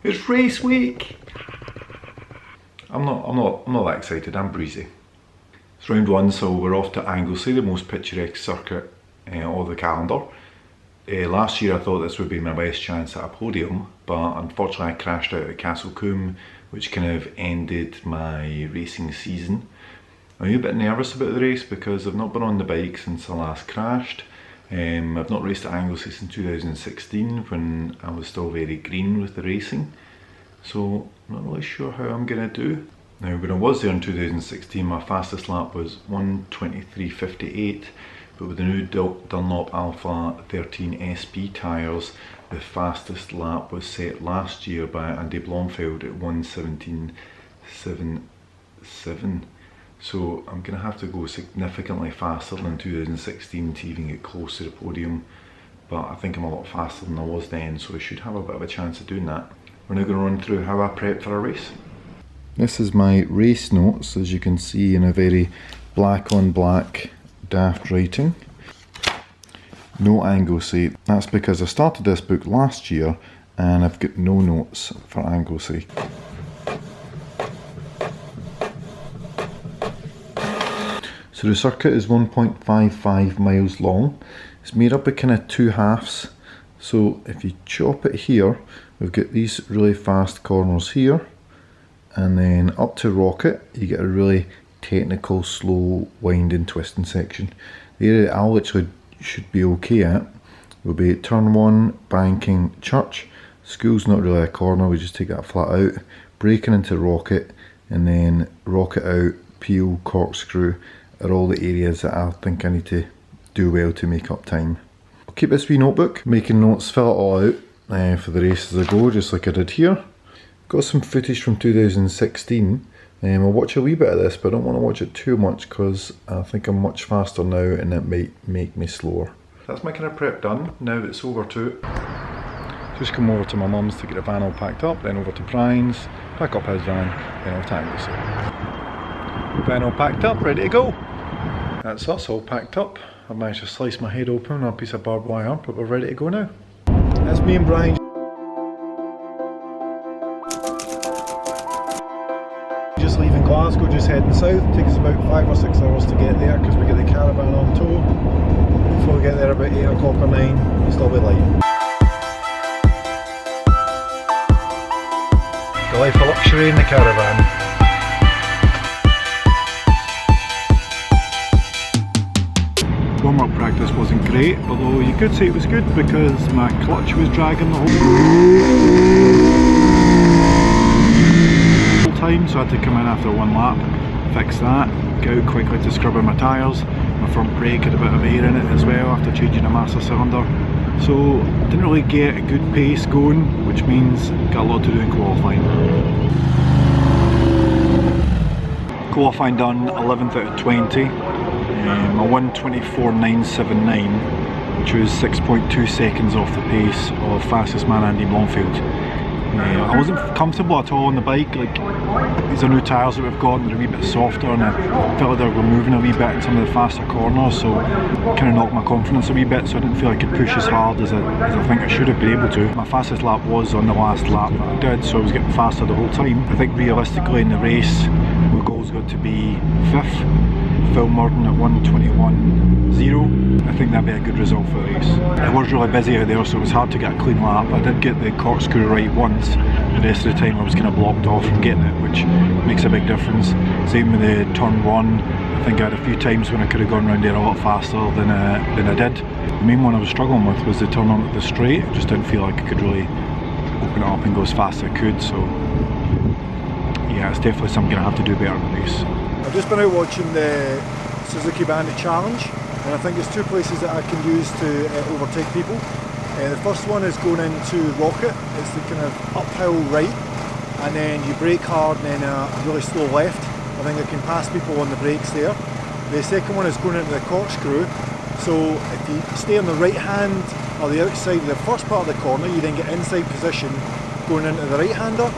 It's race week! I'm not that excited, I'm breezy. It's round one, so we're off to Anglesey, the most picturesque circuit of the calendar. Last year I thought this would be my best chance at a podium, but unfortunately I crashed out at Castle Combe, which kind of ended my racing season. I'm a bit nervous about the race because I've not been on the bike since I last crashed. I've not raced at Anglesey since 2016 when I was still very green with the racing. So I'm not really sure how I'm going to do. Now when I was there in 2016 my fastest lap was 1:23.58, but with the new Dunlop Alpha 13 SP tyres the fastest lap was set last year by Andy Blomfield at 1:17.77. So I'm going to have to go significantly faster than 2016 to even get close to the podium, but I think I'm a lot faster than I was then, so I should have a bit of a chance of doing that. We're now going to run through how I prep for a race. This is my race notes, as you can see, in a very black on black daft writing. No Anglesey. That's because I started this book last year and I've got no notes for Anglesey. So the circuit is 1.55 miles long. It's made up of kind of two halves. So if you chop it here, we've got these really fast corners here, and then up to Rocket you get a really technical, slow, winding, twisting section. The area that Alec should be okay at will be turn 1, banking, church. School's not really a corner, we just take that flat out. Braking into Rocket, and then Rocket out, peel, corkscrew are all the areas that I think I need to do well to make up time. I'll keep this wee notebook, making notes, fill it all out for the race as I go, just like I did here. Got some footage from 2016. I'll watch a wee bit of this, but I don't want to watch it too much because I think I'm much faster now and it might make me slower. That's my kind of prep done. Now it's over to just come over to my mum's to get the van all packed up, then over to Brian's, pack up his van, then off to Anglesey. Van all packed up, ready to go. That's us all packed up. I've managed to slice my head open on a piece of barbed wire, but we're ready to go now. That's me and Brian. Just leaving Glasgow, just heading south. It takes us about 5 or 6 hours to get there because we get the caravan on tow. Before we get there about 8 o'clock or 9, it'll still be light. The life of luxury in the caravan. Warm-up practice wasn't great, although you could say it was good because my clutch was dragging the whole time, so I had to come in after one lap, fix that, go out quickly to scrub out my tyres. My front brake had a bit of air in it as well after changing a master cylinder, so didn't really get a good pace going, which means got a lot to do in qualifying. Qualifying done 11th out of 20. A 1:24.979, which was 6.2 seconds off the pace of fastest man Andy Blomfield. I wasn't comfortable at all on the bike. Like, these are new tyres that we've got and they're a wee bit softer, and I felt like they were moving a wee bit in some of the faster corners, so it kind of knocked my confidence a wee bit, so I didn't feel I could push as hard as I think I should have been able to. My fastest lap was on the last lap that I did, so I was getting faster the whole time. I think realistically in the race my goal's got to be 5th. Phil Murden at 1:21.0. I think that'd be a good result for the race. It was really busy out there, so it was hard to get a clean lap. I did get the corkscrew right once, the rest of the time I was kind of blocked off from getting it, which makes a big difference. Same with the turn 1, I think I had a few times when I could have gone around there a lot faster than I did. The main one I was struggling with was the turn on at the straight. I just didn't feel like I could really open it up and go as fast as I could, so yeah, it's definitely something I'm going to have to do better in the race. I've just been out watching the Suzuki Bandit Challenge, and I think there's two places that I can use to overtake people. The first one is going into Rocket. It's the kind of uphill right, and then you brake hard and then a really slow left. I think I can pass people on the brakes there. The second one is going into the corkscrew. So if you stay on the right hand or the outside of the first part of the corner, you then get inside position going into the right hander.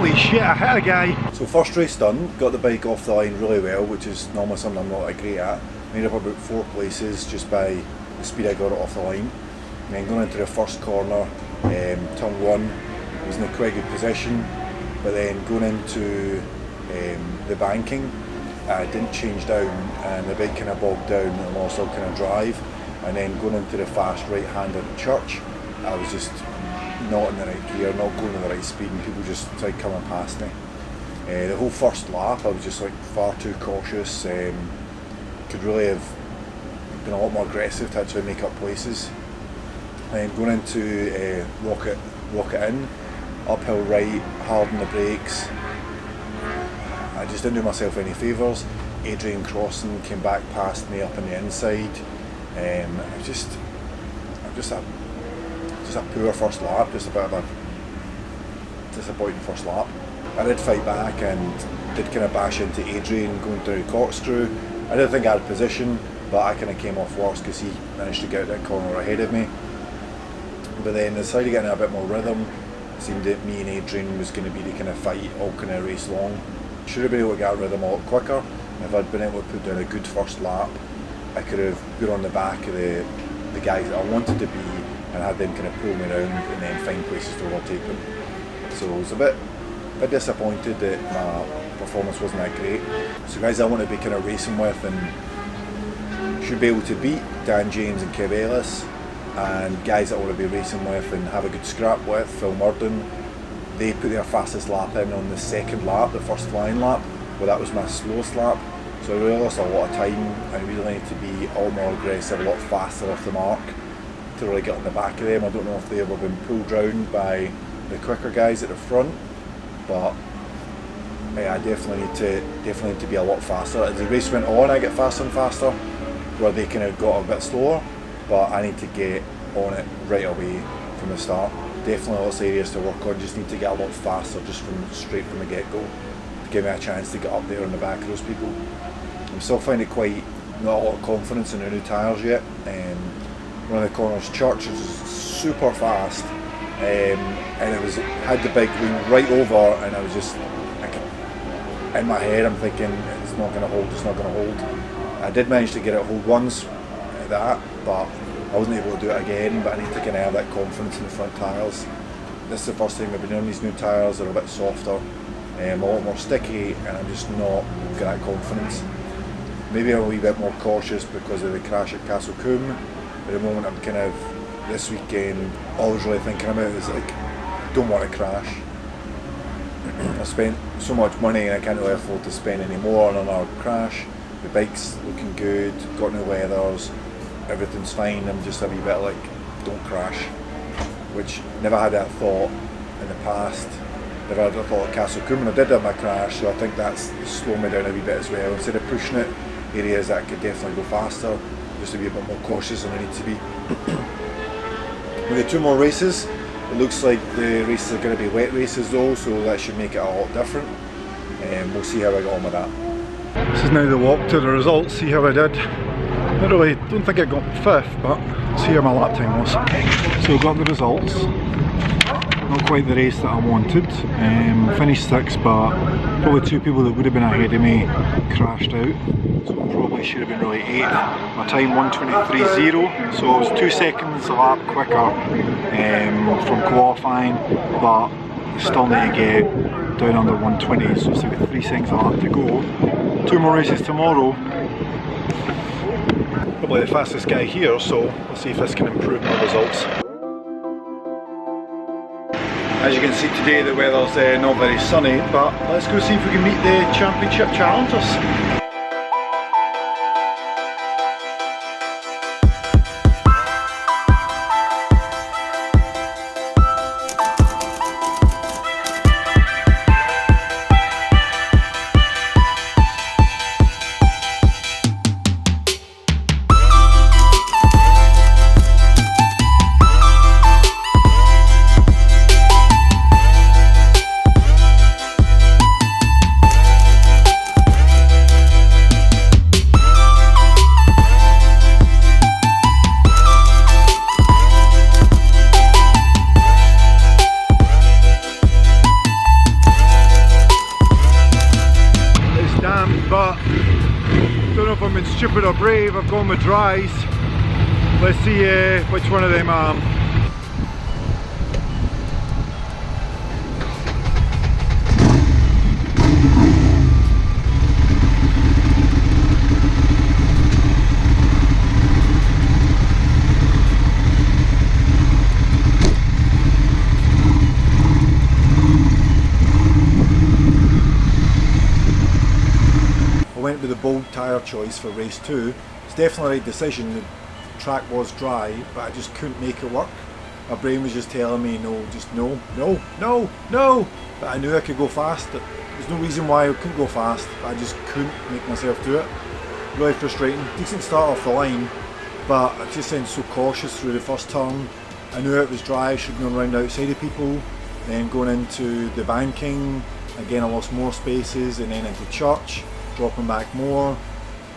Holy shit, I hit a guy! So first race done, got the bike off the line really well, which is normally something I'm not that great at. Made up about 4 places just by the speed I got it off the line. And then going into the first corner, turn 1, was in a quite good position, but then going into the banking, I didn't change down and the bike kind of bogged down and lost all kind of drive. And then going into the fast right hand at the church, I was just not in the right gear, not going at the right speed, and people just started coming past me. The whole first lap I was just like far too cautious, could really have been a lot more aggressive to actually make up places. And going into Rocket in, uphill right, hard on the brakes, I just didn't do myself any favours. Adrian crossing came back past me up on the inside. Just a poor first lap, just a bit of a disappointing first lap. I did fight back and did kind of bash into Adrian going through corkscrew. I didn't think I had position, but I kind of came off worse because he managed to get out that corner ahead of me. But then decided to get in a bit more rhythm. It seemed that me and Adrian was going to be the kind of fight all kind of race long. Should have been able to get a rhythm a lot quicker. If I'd been able to put down a good first lap, I could have been on the back of the guys that I wanted to be and had them kind of pull me around and then find places to overtake them. So I was a bit disappointed that my performance wasn't that great. So guys I want to be kind of racing with and should be able to beat Dan James and Kev Ellis, and guys that I want to be racing with and have a good scrap with, Phil Murden. They put their fastest lap in on the second lap, the first flying lap, well that was my slowest lap. So I really lost a lot of time. I really need to be a lot more aggressive, a lot faster off the mark to really get on the back of them. I don't know if they've ever been pulled round by the quicker guys at the front, but I definitely need to be a lot faster. As the race went on, I get faster and faster, where they kind of got a bit slower, but I need to get on it right away from the start. Definitely lots of areas to work on, just need to get a lot faster just straight from the get-go to give me a chance to get up there on the back of those people. I'm still finding quite not a lot of confidence in the new tyres yet. One of the corners, Church, was super fast, and it had the bike going right over, and I was just in my head I'm thinking it's not going to hold. I did manage to get it hold once at that, but I wasn't able to do it again. But I need to kind of have that confidence in the front tyres. This is the first time I've been on these new tyres. They're a bit softer, a lot more sticky, and I'm just not got that confidence. Maybe I'm a wee bit more cautious because of the crash at Castle Coombe. At the moment I'm kind of, this weekend, all I was really thinking about is like, I don't want to crash. I spent so much money and I can't really afford to spend any more on another crash. The bike's looking good, got no weathers, everything's fine. I'm just a wee bit like, don't crash. Which, never had that thought in the past. Never had that thought at Castle Coombe, and I did have my crash, so I think that's slowed me down a wee bit as well. Instead of pushing it, areas that could definitely go faster, just to be a bit more cautious than I need to be. We've got 2 more races. It looks like the races are going to be wet races though, so that should make it a lot different. We'll see how I get on with that. This is now the walk to the results, see how I did. I don't think I got 5th, but see how my lap time was. So got the results. Not quite the race that I wanted. Finished 6th, but probably 2 people that would have been ahead of me crashed out. So probably should have been really 8th. My time 1:23.0, so it was 2 seconds a lap quicker from qualifying, but still need to get down under 120, so still got 3 seconds a lap to go. 2 more races tomorrow. Probably the fastest guy here, so we'll see if this can improve my results. As you can see today the weather's not very sunny, but let's go see if we can meet the championship challengers. know if I'm being stupid or brave. I've gone with dries. Let's see which one of them I am. Went with the bold tyre choice for race 2. It's definitely a right decision. The track was dry, but I just couldn't make it work. My brain was just telling me no, just no, no, no, no. But I knew I could go fast. There's no reason why I couldn't go fast, but I just couldn't make myself do it. Really frustrating. Decent start off the line, but I just went so cautious through the first turn. I knew it was dry, I should have gone round outside of people. Then going into the banking, again I lost more spaces, and then into church, dropping back more,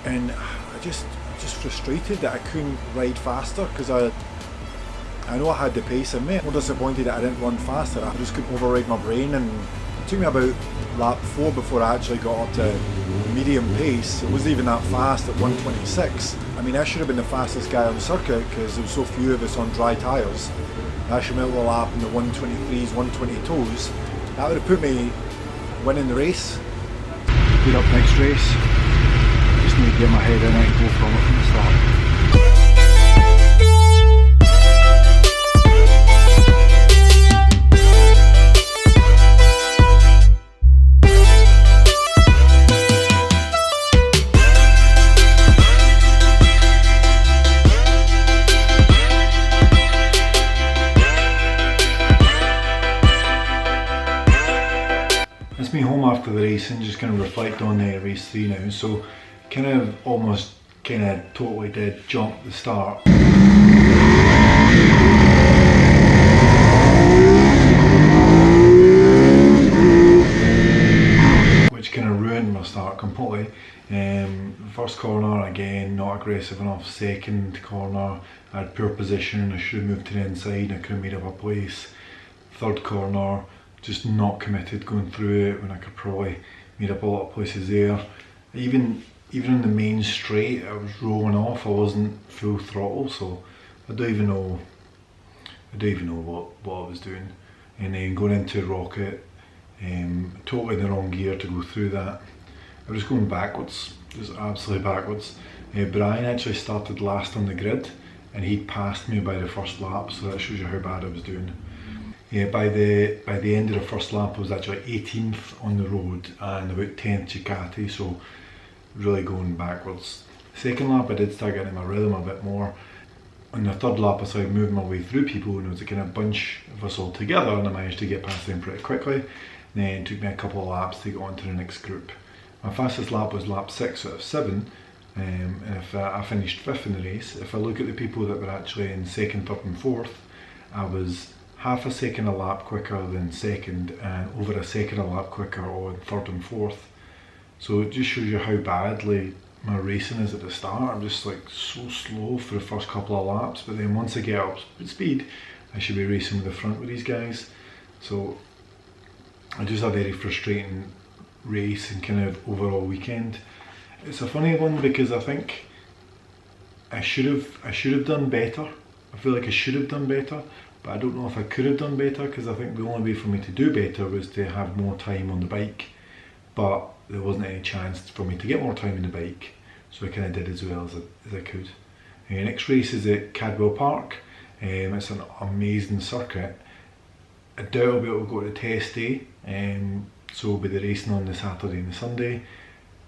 and I just frustrated that I couldn't ride faster, because I know I had the pace in me. I'm more disappointed that I didn't run faster. I just couldn't override my brain, and it took me about lap 4 before I actually got up to medium pace. It wasn't even that fast at 126. I mean, I should have been the fastest guy on the circuit because there were so few of us on dry tyres. I should have been able to lap in the 123s, 122s. That would have put me winning the race. Up next race, just need to get my head in it and go from it from the start. That's me home after the race and just kind of reflect on race 3 now. So kind of almost totally did jump the start. Which kind of ruined my start completely. First corner, again, not aggressive enough. Second corner, I had poor position. I should have moved to the inside. I couldn't made up a place. Third corner, just not committed going through it when I could probably made up a lot of places there. Even in the main straight, I was rolling off. I wasn't full throttle, so I don't even know what I was doing. And then going into Rocket, totally in the wrong gear to go through that. I was going backwards, just absolutely backwards. Brian actually started last on the grid, and he'd passed me by the first lap, so that shows you how bad I was doing. By the end of the first lap I was actually 18th on the road and about 10th Ducati, so really going backwards. Second lap I did start getting my rhythm a bit more. On the third lap I started moving my way through people, and it was a kind of bunch of us all together, and I managed to get past them pretty quickly. Then it took me a couple of laps to get on to the next group. My fastest lap was lap 6 out of 7, and if I finished 5th in the race. If I look at the people that were actually in 2nd, 3rd and 4th, I was half a second a lap quicker than 2nd, and over a second a lap quicker on 3rd and 4th. So it just shows you how badly my racing is at the start. I'm just like so slow for the first couple of laps, but then once I get up to speed I should be racing with the front with these guys. So I just had a very frustrating race and kind of overall weekend. It's a funny one because I think I should have done better. I feel like I should have done better, but I don't know if I could have done better, because I think the only way for me to do better was to have more time on the bike, but there wasn't any chance for me to get more time on the bike, so I kind of did as well as I could. Next race is at Cadwell Park. It's an amazing circuit. I doubt I'll be able to go to the test day, so we'll be the racing on the Saturday and the Sunday.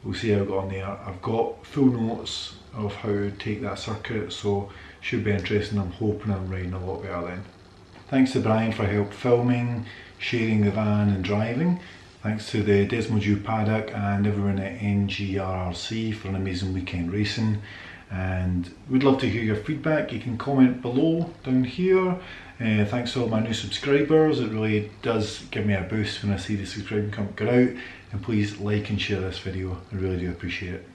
We'll see how I go on there. I've got full notes of how to take that circuit, so should be interesting. I'm hoping I'm riding a lot better then. Thanks to Brian for help filming, sharing the van and driving. Thanks to the DesmoDue paddock and everyone at NGRRC for an amazing weekend racing. And we'd love to hear your feedback. You can comment below down here. Thanks to all my new subscribers. It really does give me a boost when I see the subscribing count go out. And please like and share this video. I really do appreciate it.